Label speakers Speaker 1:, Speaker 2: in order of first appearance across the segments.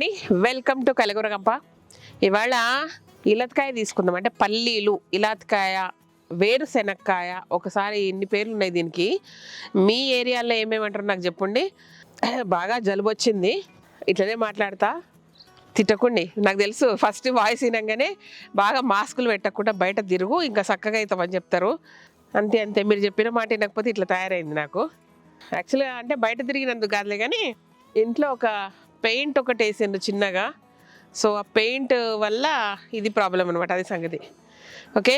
Speaker 1: అండి, welcome to Kalagooragampa. ఇవాళ ఇలత్కాయ తీసుకుందాం. అంటే పల్లీలు, ఇలత్కాయ, వేరుశెనక్కాయ, ఒకసారి ఇన్ని పేర్లు ఉన్నాయి దీనికి. మీ ఏరియాలో ఏమేమంటారు నాకు చెప్పండి. బాగా జలుబు వచ్చింది, ఇట్లనే మాట్లాడతా, తిట్టకండి. నాకు తెలుసు ఫస్ట్ వాయిస్ వినంగానే బాగా మాస్కులు పెట్టకుండా బయట తిరుగు, ఇంకా చక్కగా అవుతామని చెప్తారు. అంతే అంతే, మీరు చెప్పిన మాట వినకపోతే ఇట్లా తయారైంది నాకు. యాక్చువల్గా అంటే బయట తిరిగినందుకు కాదులే, కానీ ఇంట్లో ఒక పెయింట్ ఒకటి వేసిండ్రు చిన్నగా. సో ఆ పెయింట్ వల్ల ఇది ప్రాబ్లం అనమాట, అది సంగతి. ఓకే,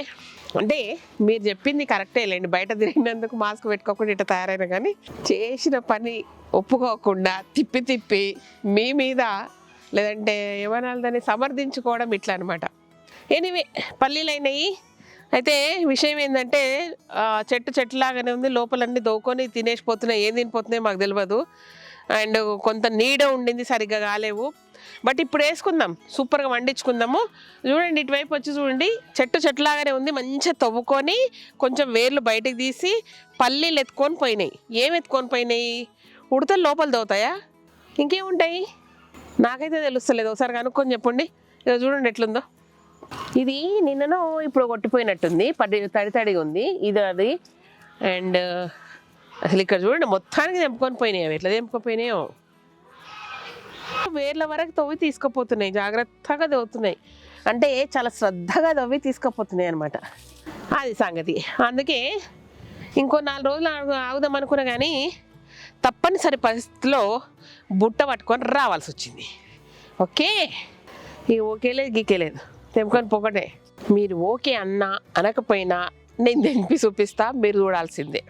Speaker 1: అంటే మీరు చెప్పింది కరెక్టే లేండి, బయట తిరిగినందుకు మాస్క్ పెట్టుకోకుండా ఇట్లా తయారైనా, కానీ చేసిన పని ఒప్పుకోకుండా తిప్పి తిప్పి మీ మీద, లేదంటే ఏమన్నా దాన్ని సమర్థించుకోవడం ఇట్లా అనమాట. ఎనీవే, పల్లీలు అయినాయి. అయితే విషయం ఏంటంటే చెట్టులాగానే ఉంది, లోపలన్నీ దోకొని తినేసిపోతున్నాయి. ఏం తినిపోతున్నాయో మాకు తెలియదు. అండ్ కొంత నీడ ఉండింది, సరిగ్గా కాలేవు. బట్ ఇప్పుడు వేసుకుందాం, సూపర్గా వండించుకుందాము. చూడండి, ఇటువైపు వచ్చి చూడండి, చెట్టులాగానే ఉంది. మంచిగా తవ్వుకొని కొంచెం వేర్లు బయటకు తీసి పల్లీలు ఎత్తుకొని పోయినాయి. ఏం ఎత్తుకొని పోయినాయి? ఉడతలు లోపల దోతాయా, ఇంకేముంటాయి? నాకైతే తెలుస్తలేదు, ఒకసారి కనుక్కొని చెప్పండి. ఇక చూడండి ఎట్లుందో. ఇది నిన్ననో ఇప్పుడు కొట్టిపోయినట్టుంది, తడిగా ఉంది ఇది అది. అండ్ అసలు ఇక్కడ చూడండి, మొత్తానికి తెంపుకొని పోయినాయి. ఎట్లా తెంపుకొని పోయినాయో, వేర్ల వరకు తవ్వి తీసుకుపోతున్నాయి, జాగ్రత్తగా తవ్వుతున్నాయి. అంటే చాలా శ్రద్ధగా తవ్వి తీసుకుపోతున్నాయి అనమాట, అది సంగతి. అందుకే ఇంకో 4 రోజులు ఆగుదాం అనుకున్నా, కానీ తప్పనిసరి పరిస్థితిలో బుట్ట పట్టుకొని రావాల్సి వచ్చింది. ఓకే, ఈ ఓకే లేదు గీకే లేదు, తెంపుకొని పోకటే. మీరు ఓకే అన్నా అనకపోయినా నేను తెంపి చూపిస్తా, మీరు చూడాల్సిందే.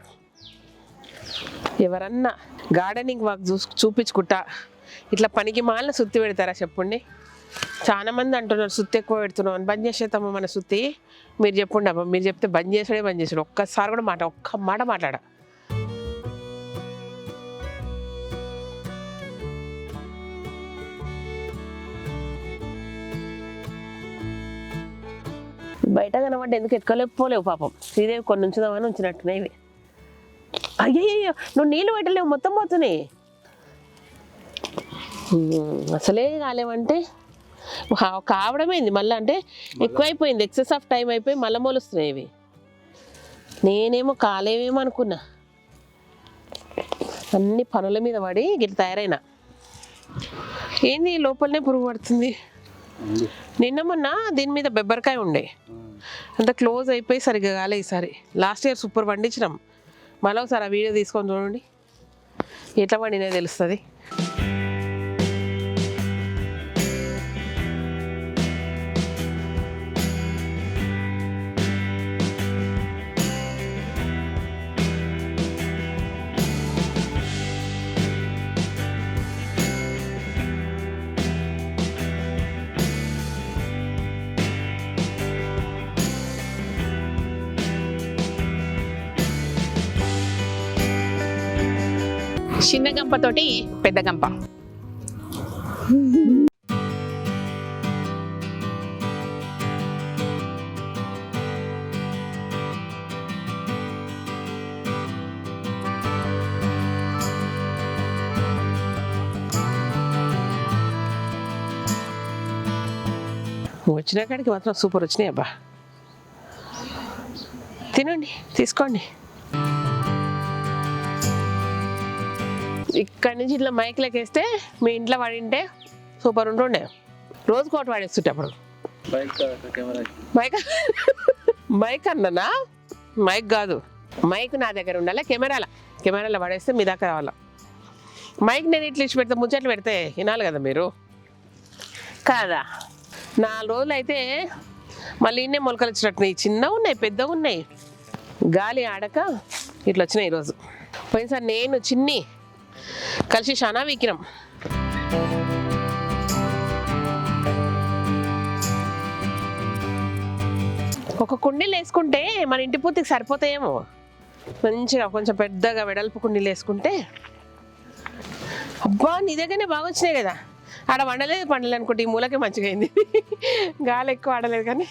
Speaker 1: ఎవరన్నా గార్డెనింగ్ వాక్ చూపించుకుంటా ఇట్లా పనికి మాలిన సుత్తి పెడతారా చెప్పండి? చాలా మంది అంటున్నారు సుత్తి ఎక్కువ పెడుతున్నాం అని. బంద్ చేసేద్దామా మన సుత్తి? మీరు చెప్పండి అమ్మా, మీరు చెప్తే బంద్ చేసాడు. ఒక్కసారి కూడా ఒక్క మాట మాట్లాడ. బయట కనబడ్డ ఎందుకు ఎత్తుకోలేకపోలేవు పాపం. శ్రీదేవి కొన్ని ఉంచుదామని ఉంచినట్టున్నాయి ఇవి. అయ్యయ్యో, నువ్వు నీళ్ళు పెట్టలేవు, మొత్తం పోతున్నాయి. అసలే కాలేమంటే కావడమైంది మళ్ళీ, అంటే ఎక్కువైపోయింది, ఎక్సెస్ ఆఫ్ టైం అయిపోయి మళ్ళీ మొలుస్తున్నాయి ఇవి. నేనేమో కాలేవేమో అనుకున్నా, అన్ని పనుల మీద పడి గిట్ల తయారైనా. ఏంది లోపలనే పురుగు పడుతుంది. నిన్న మొన్న దీని మీద బెబ్బరికాయ ఉండే, అంత క్లోజ్ అయిపోయి సరిగ్గా కాలే. ఈసారి లాస్ట్ ఇయర్ సూపర్ పండించినాం. మళ్ళీ ఒకసారి ఆ వీడియో తీసుకొని చూడండి, ఎట్లా పండినా తెలుస్తుంది. చిన్న గంపతోటి పెద్ద గంప. వచ్చిన కాడికి మాత్రం సూపర్ వచ్చినాయి అబ్బా. తినండి, తీసుకోండి. ఇక్కడి నుంచి ఇట్లా మైక్లోకి వేస్తే మీ ఇంట్లో వాడింటే సూపర్ ఉంటుండే. రోజు కోట వాడేస్తుంటే అప్పుడు. మైక్ అన్ననా? మైక్ కాదు, మైక్ నా దగ్గర ఉండాలి. కెమెరాలో వాడేస్తే మీ దాకా రావాల. మైక్ నేను ఇట్లా ఇచ్చి పెడితే, ముచ్చట్లు పెడితే వినాలి కదా మీరు, కాదా? 4 రోజులు అయితే మళ్ళీ ఇన్నే మొలకలు వచ్చినట్టున్నాయి. చిన్నగా ఉన్నాయి, పెద్దగా ఉన్నాయి, గాలి ఆడక ఇట్లా వచ్చినాయి ఈరోజు. పోయినసారి నేను చిన్ని కలిసి చాలా వీకినాం. ఒక కుండీలు వేసుకుంటే మన ఇంటి పూర్తికి సరిపోతాయేమో. మంచిగా కొంచెం పెద్దగా వెడల్పు కుండీలు వేసుకుంటే. అబ్బా, నీ దగ్గరనే బాగా వచ్చినాయి కదా. ఆడ వండలేదు అనుకుంటే ఈ మూలకే మంచిగా అయింది. గాలి ఎక్కువ ఆడలేదు కానీ.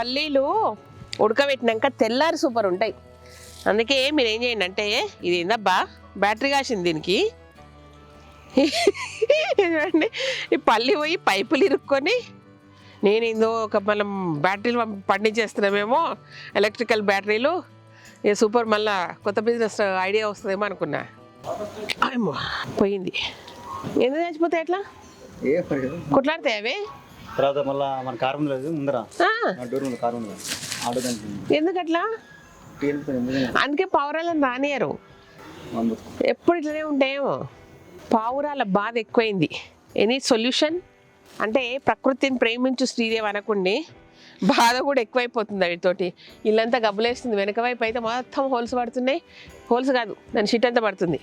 Speaker 1: పల్లీలు ఉడకబెట్టినాక తెల్లారి సూపర్ ఉంటాయి. అందుకే మీరు ఏం చేయండి అంటే, ఇది ఏందబ్బా బ్యాటరీ కాసింది దీనికి. చూడండి, ఈ పల్లి పోయి పైపులు ఇరుక్కొని, నేను ఏందో ఒక మనం బ్యాటరీలు పండించేస్తున్నామేమో, ఎలక్ట్రికల్ బ్యాటరీలు. ఇక సూపర్, మళ్ళా కొత్త బిజినెస్ ఐడియా వస్తుందేమో అనుకున్నా. ఏమో పోయింది. ఎందుకు చచ్చిపోతాయి అట్లా? కొట్లాడతాయి అవి.
Speaker 2: తర్వాత మళ్ళీ మన కారు లేదు ముందర,
Speaker 1: ఎందుకు అట్లా? అందుకే పావురాలను రానియరు, ఎప్పుడు ఇట్లనే ఉంటాయేమో. పావురాల బాధ ఎక్కువైంది. ఎనీ సొల్యూషన్ అంటే ప్రకృతిని ప్రేమించు శ్రీదేవి అనకుండి, బాధ కూడా ఎక్కువైపోతుంది వీటితోటి. ఇల్లంతా గబ్బులేస్తుంది. వెనక వైపు అయితే మొత్తం హోల్స్ పడుతున్నాయి. హోల్స్ కాదు, దాని షీట్ అంతా పడుతుంది.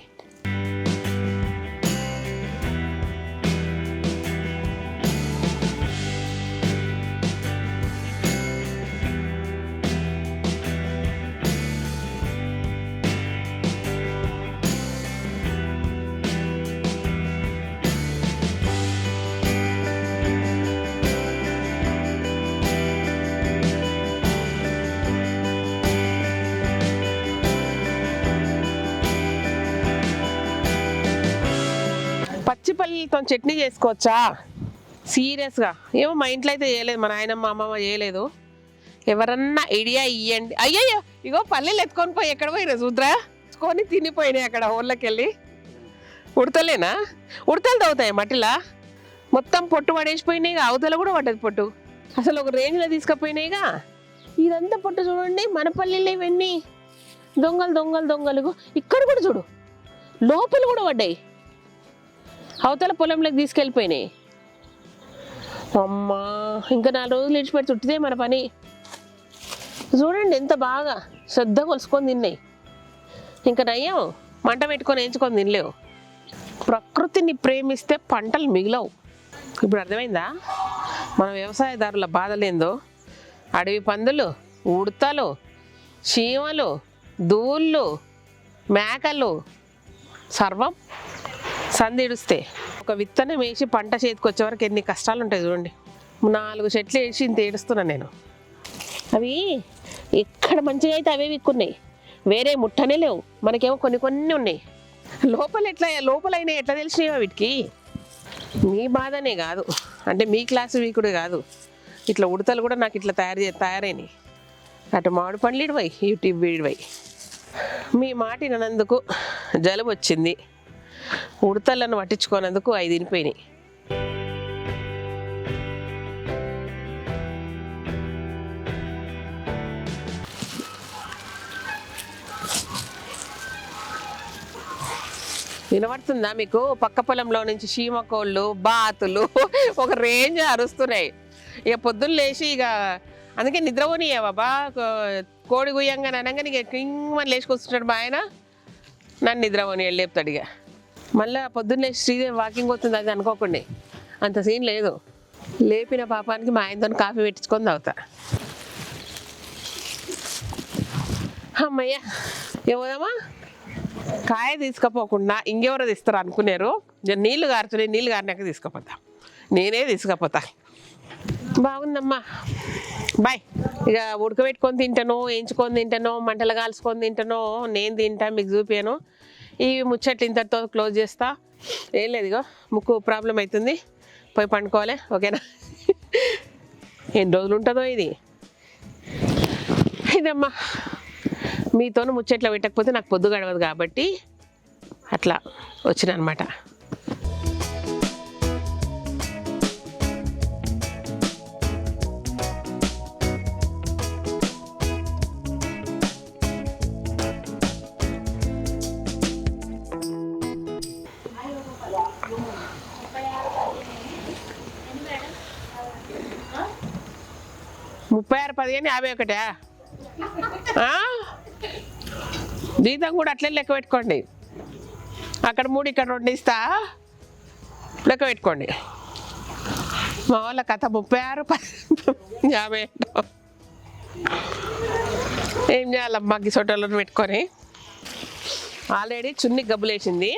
Speaker 1: పచ్చిపల్లితో చట్నీ చేసుకోవచ్చా? సీరియస్గా ఏమో మా ఇంట్లో అయితే చేయలేదు, మా నాయనమ్మ అమ్మమ్మ చేయలేదు. ఎవరన్నా ఐడియా ఇవ్వండి. అయ్యయ్యో, ఇగో పల్లీలు ఎత్తుకొని పోయి ఎక్కడ పోయినా చూద్రా, కొని తినిపోయినాయి అక్కడ ఊళ్ళకి వెళ్ళి. ఉడతలేనా? ఉడతలు తవ్వుతాయి మట్టిలా, మొత్తం పొట్టు పడేసిపోయినాయిగా. అవతల కూడా పడ్డది పొట్టు, అసలు ఒక రేంజ్లో తీసుకుపోయినాయిగా. ఇదంతా పొట్టు చూడండి, మన పల్లీలు ఇవన్నీ. దొంగలు దొంగలు దొంగలు. ఇక్కడ కూడా చూడు, లోపల కూడా పడ్డాయి, అవతల పొలంలోకి తీసుకెళ్ళిపోయినాయి. అమ్మా, ఇంకా 4 రోజులు ఇచ్చిపెట్టి చుట్టితే మన పని. చూడండి ఎంత బాగా శ్రద్ధ కొలుసుకొని తిన్నాయి. ఇంకా నయ్యం మంట పెట్టుకొని వేయించుకొని తినలేవు. ప్రకృతిని ప్రేమిస్తే పంటలు మిగిలవు. ఇప్పుడు అర్థమైందా మన వ్యవసాయదారుల బాధలేందో? అడవి పందులు, ఉడతలు, చీమలు, దూళ్ళు, మేకలు, సర్వం సందిడుస్తే. ఒక విత్తనం వేసి పంట చేతికి వచ్చే వరకు ఎన్ని కష్టాలు ఉంటాయి చూడండి. 4 చెట్లు వేసి ఇంత ఏడుస్తున్నాను నేను. అవి ఎక్కడ మంచిగా అయితే అవే విక్కున్నాయి, వేరే ముట్టనే లేవు. మనకేమో కొన్ని కొన్ని ఉన్నాయి. లోపలైనా ఎట్లా తెలిసినాయో వీటికి? మీ బాధనే కాదు అంటే, మీ క్లాసు వీకుడు కాదు, ఇట్లా ఉడతలు కూడా నాకు ఇట్లా తయారైనాయి. అటు మామిడి పండ్లు ఇడిపోయి, ఇటు వీడిపోయి. మీ మాట వినందుకు జలుబు వచ్చింది, ఉడతలను పట్టించుకోనందుకు 5 తినిపోయినాయి. వినబడుతుందా మీకు? పక్క పొలంలో నుంచి చీమకోళ్ళు, బాతులు ఒక రేంజ్ అరుస్తున్నాయి. ఇక పొద్దున్న లేచి ఇక అందుకే నిద్రపోనియా బాబా, కోడి గుయ్యంగా అనగానే ఇక కింగ్ లేచుకొస్తున్నాడు మా ఆయన, నన్ను నిద్రపోని లేపుతాడు. ఇక మళ్ళీ పొద్దున్న లేచి శ్రీదేవి వాకింగ్ అవుతుంది అది అనుకోకండి, అంత సీన్ లేదు. లేపిన పాపానికి మా ఆయనతో కాఫీ పెట్టించుకొని తాగుతా. అమ్మయ్య, ఏమోదమ్మా, కాయ తీసుకుపోకుండా ఇంకెవరో తీస్తారు అనుకున్నారు. నీళ్ళు కారుతున్నాయి, నీళ్ళు కారినాక తీసుకుపోతా, నేనే తీసుకుపోతా. బాగుందమ్మా, బాయ్. ఇక ఉడకబెట్టుకొని తింటాను, వేయించుకొని తింటాను, మంటలు కాల్చుకొని తింటాను, నేను తింటా, మీకు చూపాను. ఈ ముచ్చట్లు ఇంతటితో క్లోజ్ చేస్తా. ఏం లేదు, ఇగో ముక్కు ప్రాబ్లం అవుతుంది, పోయి పండుకోవాలి. ఓకేనా? ఎన్ని రోజులు ఉంటుందో ఇది. ఇదమ్మా, మీతో ముచ్చట్లు పెట్టకపోతే నాకు పొద్దు గడవదు కాబట్టి అట్లా వచ్చిన అనమాట. ముప్పై 6, 15, 51. జీతం కూడా అట్లే లెక్క పెట్టుకోండి. అక్కడ 3, ఇక్కడ 2 ఇస్తా, లెక్క పెట్టుకోండి. మా వాళ్ళ కథ 36, 50. ఏం చేయాలమ్మా గిసోటోళ్ళని పెట్టుకొని? ఆల్రెడీ చున్ని గబ్బులేసింది,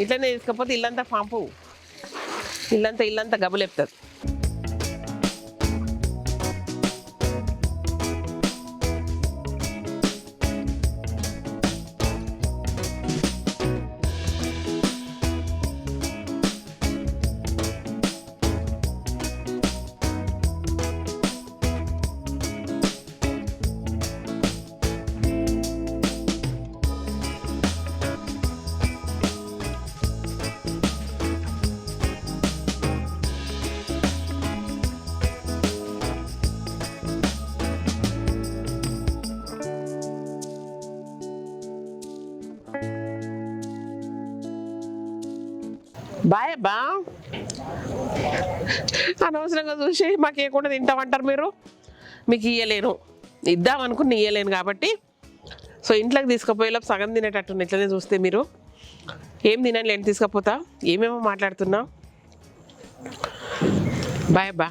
Speaker 1: ఇట్లనే తీసుకపోతే ఇల్లంతా పంపు, ఇల్లంతా గబ్బులేపుతుంది. బాయ్ అబ్బా. అనవసరంగా చూసి మాకు ఇవ్వకుండా తింటామంటారు మీరు. మీకు ఇయ్యలేను, ఇద్దామనుకుని ఇయ్యలేను కాబట్టి సో ఇంట్లోకి తీసుకుపోయేలోపు సగం తినేటట్టు ఇట్లనే చూస్తే మీరు. ఏం తినండి లేని తీసుకపోతా, ఏమేమో మాట్లాడుతున్నా. బాయ్ అబ్బా.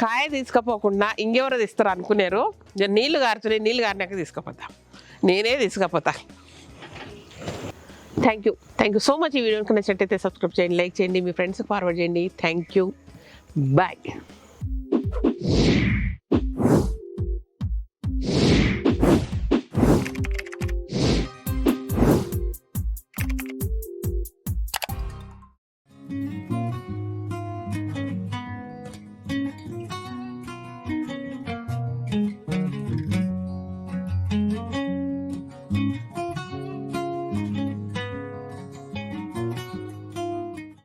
Speaker 1: కాయ తీసుకపోకుండా ఇంకెవరో తీస్తారు అనుకున్నారు. నీళ్లు గారుతున్నాయి, నీళ్ళు గారినాక తీసుకుపోతా, నేనే తీసుకపోతా. Thank you so much. ఈ వీడియోకి నచ్చినట్టయితే సబ్స్క్రైబ్ చేయండి, లైక్ చేయండి, మీ ఫ్రెండ్స్కి ఫార్వర్డ్ చేయండి. Thank you, bye.